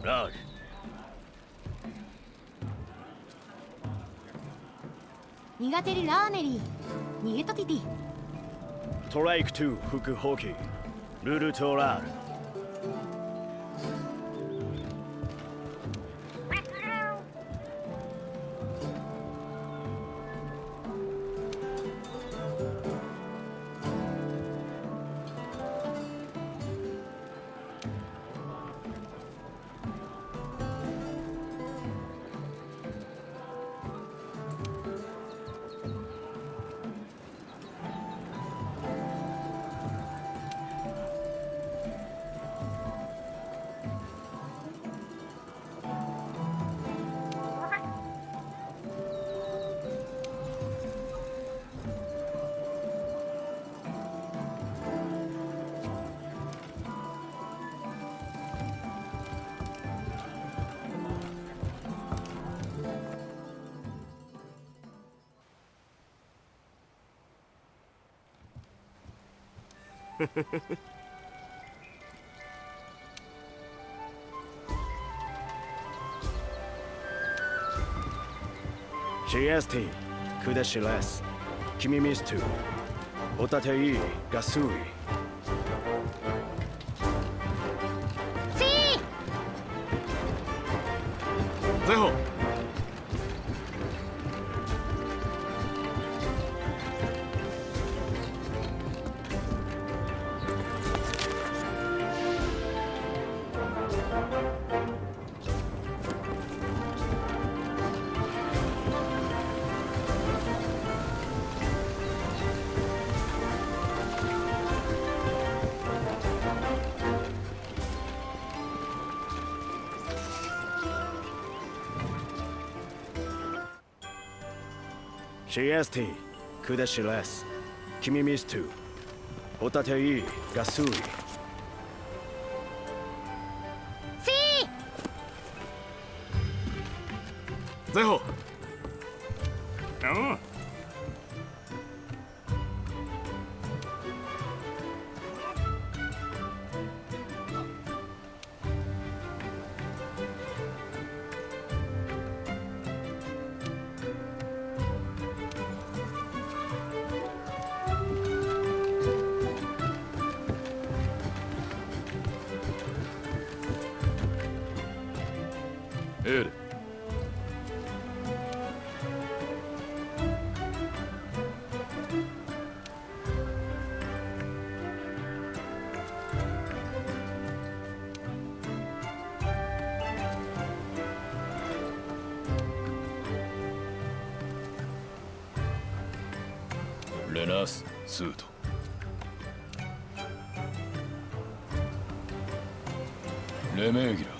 ラーグ。苦手りラーネリー逃げとティティ。トライク2副放棄ルルトラール。GST クデシレス君ミストホタテイガスイ。ゼホ。GST クデシレス君ミストホタテイガスイ。ゼホ。うん。エール。レナス・スート。レメーギラ。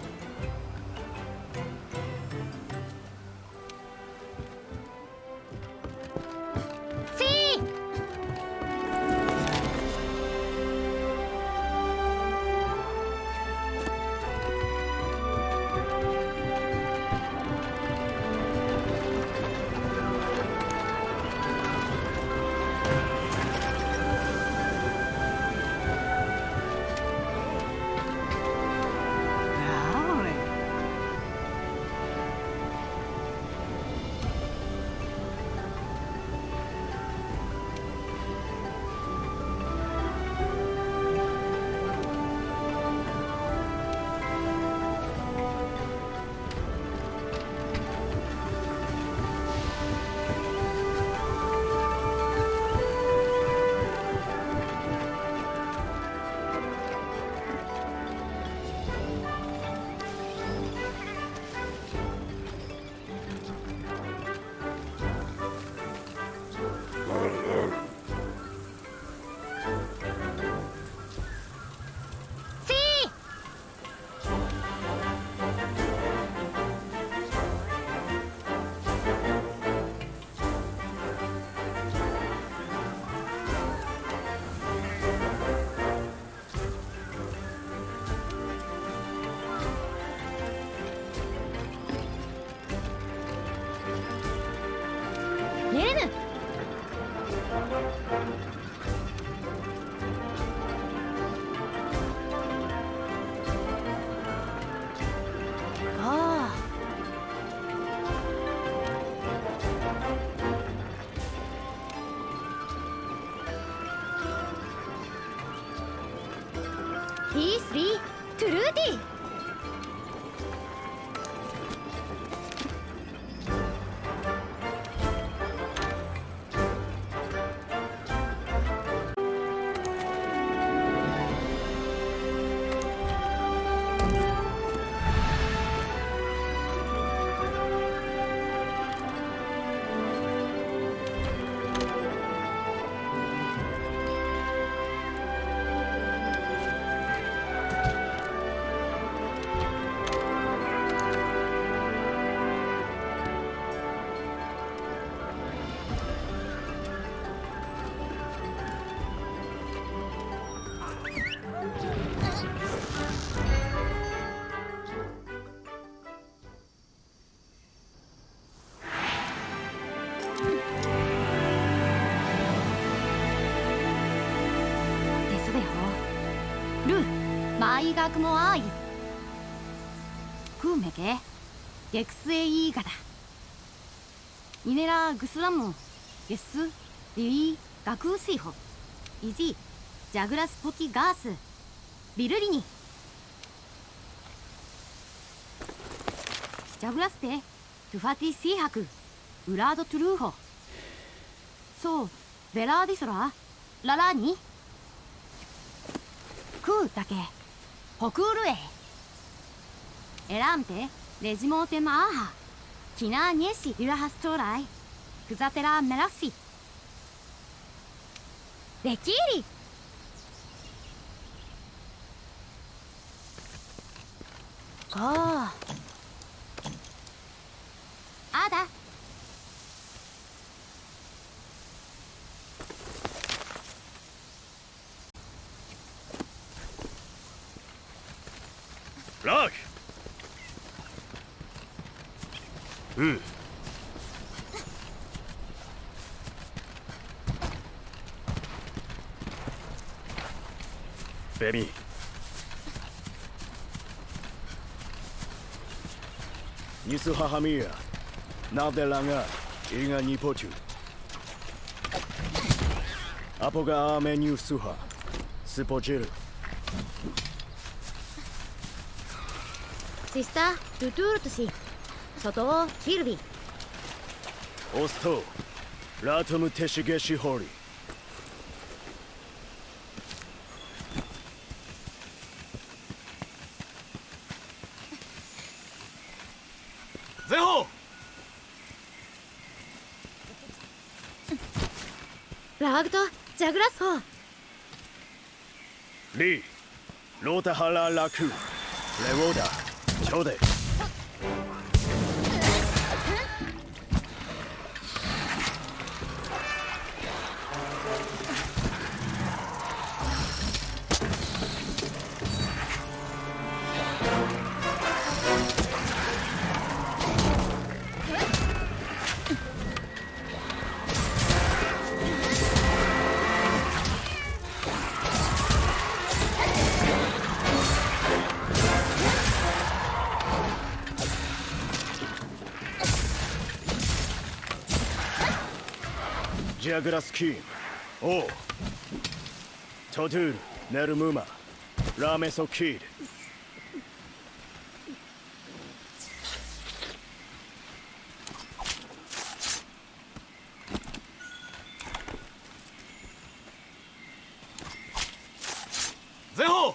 T3 トゥルーティー。마이가 뭐 아이 쿠메게 객스에 이가다 이네라 그스라모 객스 리위 가쿠스이호 이지 자그라스 포티 가스 비르리니 자그라스 테 투파티 시하크 우라도 투루호 소 베라디소라 라라니クだけホクールエエランテレジモーテマーハキナーニエシユラハストライクザテラメラシデキーリゴーあだラークベミニスハハミヤナデラがイガニポチュアポガアメニュースハスポジルシスタートゥトゥールトシ外キルビオストラトムテシゲシホリゼホラーグとジャグラスホリーロータハララクレオーダちょうでジャグラスキームオートドゥールネルムーマラメソキードゼホ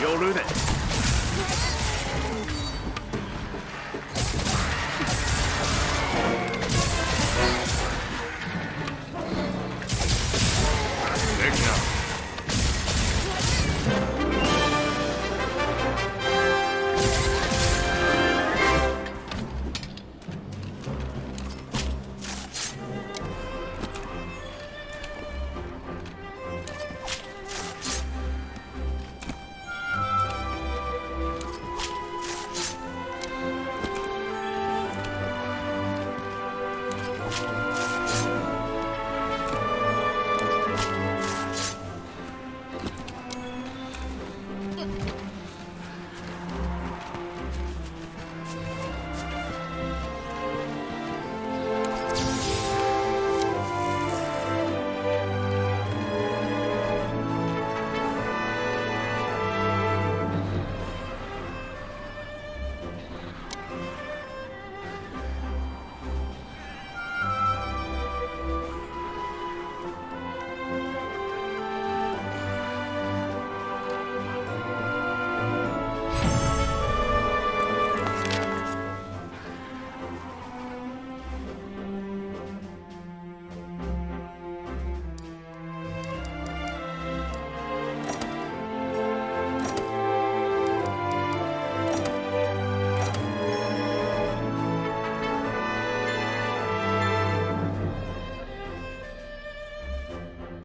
夜で